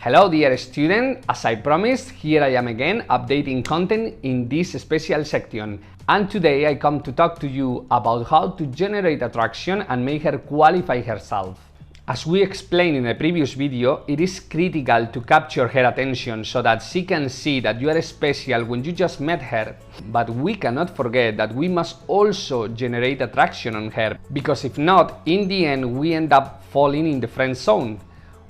Hello dear student, as I promised, here I am again updating content in this special section. And today I come to talk to you about how to generate attraction and make her qualify herself. As we explained in a previous video, it is critical to capture her attention so that she can see that you are special when you just met her. But we cannot forget that we must also generate attraction on her, because if not, in the end we end up falling in the friend zone.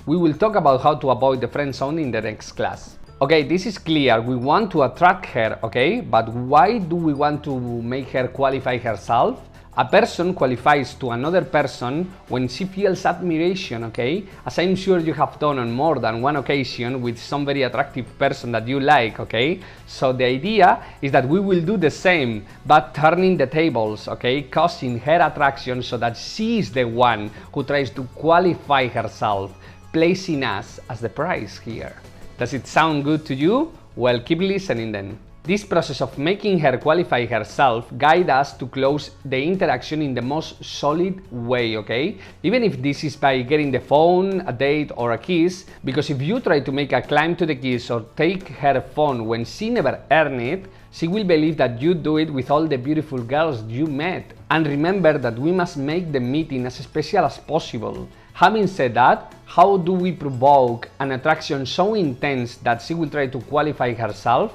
We will talk about how to avoid the friend zone in the next class. Okay, this is clear, we want to attract her, okay? But why do we want to make her qualify herself? A person qualifies to another person when she feels admiration, okay? As I'm sure you have done on more than one occasion with some very attractive person that you like, okay? So the idea is that we will do the same, but turning the tables, okay? Causing her attraction so that she is the one who tries to qualify herself, placing us as the prize here. Does it sound good to you? Well, keep listening then. This process of making her qualify herself guides us to close the interaction in the most solid way, okay? Even if this is by getting the phone, a date or a kiss, because if you try to make a climb to the kiss or take her phone when she never earned it, she will believe that you do it with all the beautiful girls you met. And remember that we must make the meeting as special as possible. Having said that, how do we provoke an attraction so intense that she will try to qualify herself?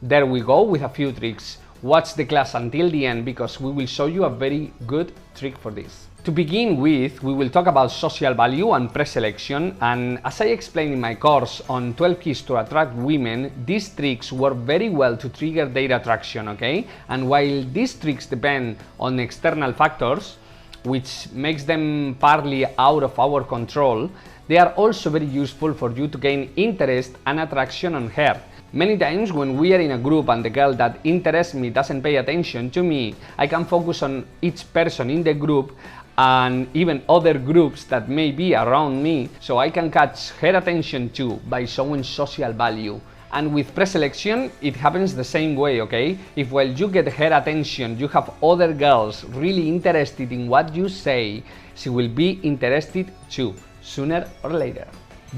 There we go with a few tricks. Watch the class until the end because we will show you a very good trick for this. To begin with, we will talk about social value and preselection, and as I explained in my course on 12 keys to attract women, these tricks work very well to trigger their attraction, okay? And while these tricks depend on external factors, which makes them partly out of our control, they are also very useful for you to gain interest and attraction on her. Many times when we are in a group and the girl that interests me doesn't pay attention to me, I can focus on each person in the group and even other groups that may be around me, so I can catch her attention too by showing social value. And with preselection, it happens the same way, okay? If while you get her attention, you have other girls really interested in what you say, she will be interested too, sooner or later.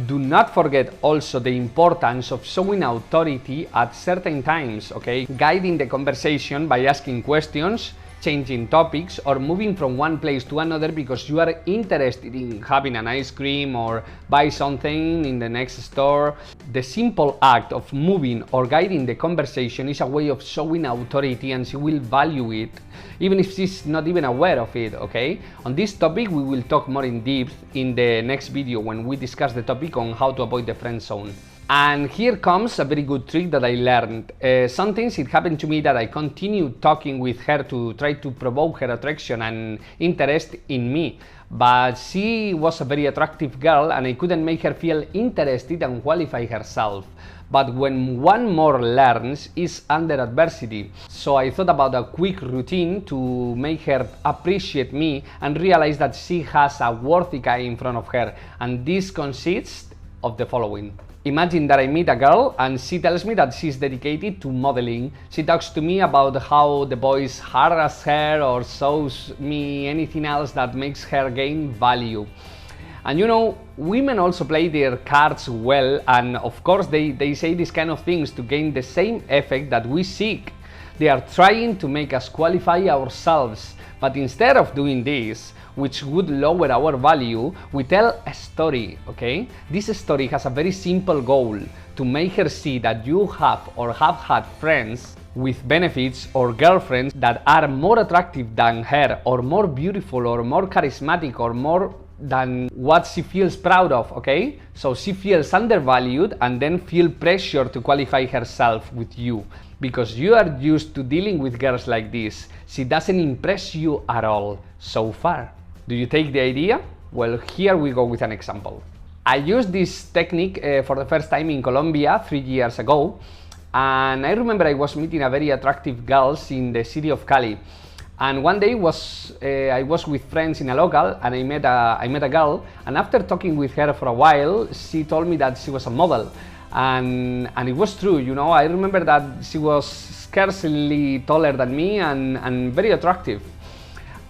Do not forget also the importance of showing authority at certain times, okay? Guiding the conversation by asking questions, changing topics, or moving from one place to another because you are interested in having an ice cream or buy something in the next store. The simple act of moving or guiding the conversation is a way of showing authority, and she will value it, even if she's not even aware of it, okay? On this topic, we will talk more in depth in the next video when we discuss the topic on how to avoid the friend zone. And here comes a very good trick that I learned. Sometimes it happened to me that I continued talking with her to try to provoke her attraction and interest in me. But she was a very attractive girl and I couldn't make her feel interested and qualify herself. But when one more learns is under adversity. So I thought about a quick routine to make her appreciate me and realize that she has a worthy guy in front of her. And this consists of the following. Imagine that I meet a girl and she tells me that she's dedicated to modeling. She talks to me about how the boys harass her or shows me anything else that makes her gain value. And you know, women also play their cards well, and of course they say these kind of things to gain the same effect that we seek. They are trying to make us qualify ourselves, but instead of doing this, which would lower our value, we tell a story, okay? This story has a very simple goal, to make her see that you have or have had friends with benefits or girlfriends that are more attractive than her, or more beautiful, or more charismatic, or more than what she feels proud of, okay? So she feels undervalued and then feel pressure to qualify herself with you. Because you are used to dealing with girls like this, she doesn't impress you at all so far. Do you take the idea? Well, here we go with an example. I used this technique for the first time in Colombia 3 years ago, and I remember I was meeting a very attractive girls in the city of Cali. And one day I was with friends in a local and I met a girl, and after talking with her for a while, she told me that she was a model. And it was true, you know. I remember that she was scarcely taller than me and very attractive.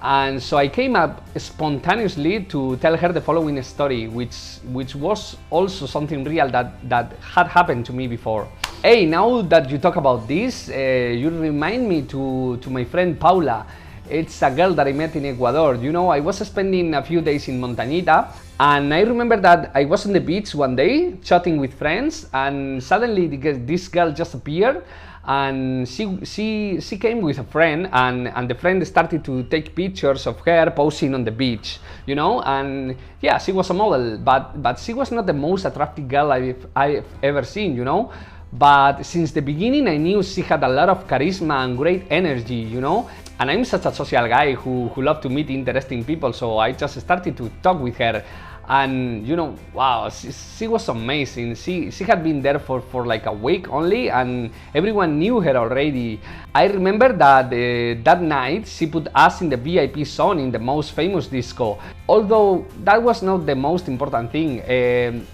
And so I came up spontaneously to tell her the following story, which was also something real that had happened to me before. Hey, now that you talk about this, you remind me to my friend Paula. It's a girl that I met in Ecuador. You know, I was spending a few days in Montañita, and I remember that I was on the beach one day chatting with friends, and suddenly this girl just appeared, and she came with a friend, and the friend started to take pictures of her posing on the beach, you know. And yeah, she was a model, but she was not the most attractive girl I've ever seen, you know. But since the beginning I knew she had a lot of charisma and great energy, you know. And I'm such a social guy who loves to meet interesting people, so I just started to talk with her. And you know, wow, she was amazing. She had been there for like a week only, and everyone knew her already. I remember that that night she put us in the VIP zone in the most famous disco. Although that was not the most important thing.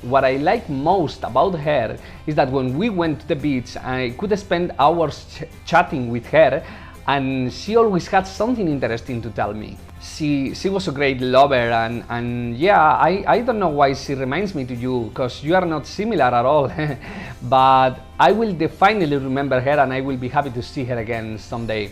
What I like most about her is that when we went to the beach, I could spend hours chatting with her, and she always had something interesting to tell me. She was a great lover, and yeah, I don't know why she reminds me to you, because you are not similar at all. But I will definitely remember her, and I will be happy to see her again someday.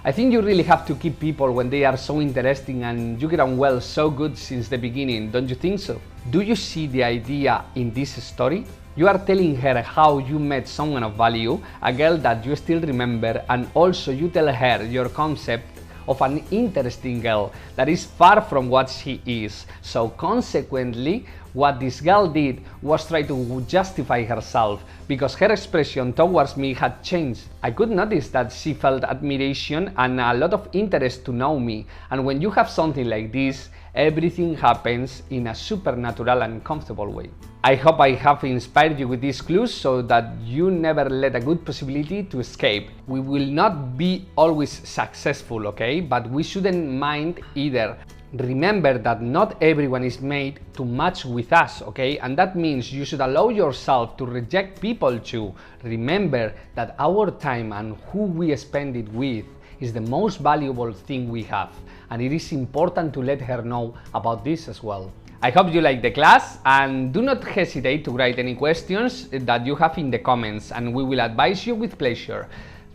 I think you really have to keep people when they are so interesting, and you get on well so good since the beginning, don't you think so? Do you see the idea in this story? You are telling her how you met someone of value, a girl that you still remember, and also you tell her your concept of an interesting girl that is far from what she is. So consequently, what this girl did was try to justify herself, because her expression towards me had changed. I could notice that she felt admiration and a lot of interest to know me. And when you have something like this, everything happens in a supernatural and comfortable way. I hope I have inspired you with these clues so that you never let a good possibility to escape. We will not be always successful, okay? But we shouldn't mind either. Remember that not everyone is made to match with us, okay? And that means you should allow yourself to reject people too. Remember that our time and who we spend it with is the most valuable thing we have. And it is important to let her know about this as well. I hope you like the class, and do not hesitate to write any questions that you have in the comments, and we will advise you with pleasure.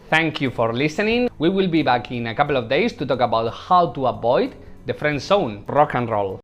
Thank you for listening. We will be back in a couple of days to talk about how to avoid the friend zone. Rock and roll.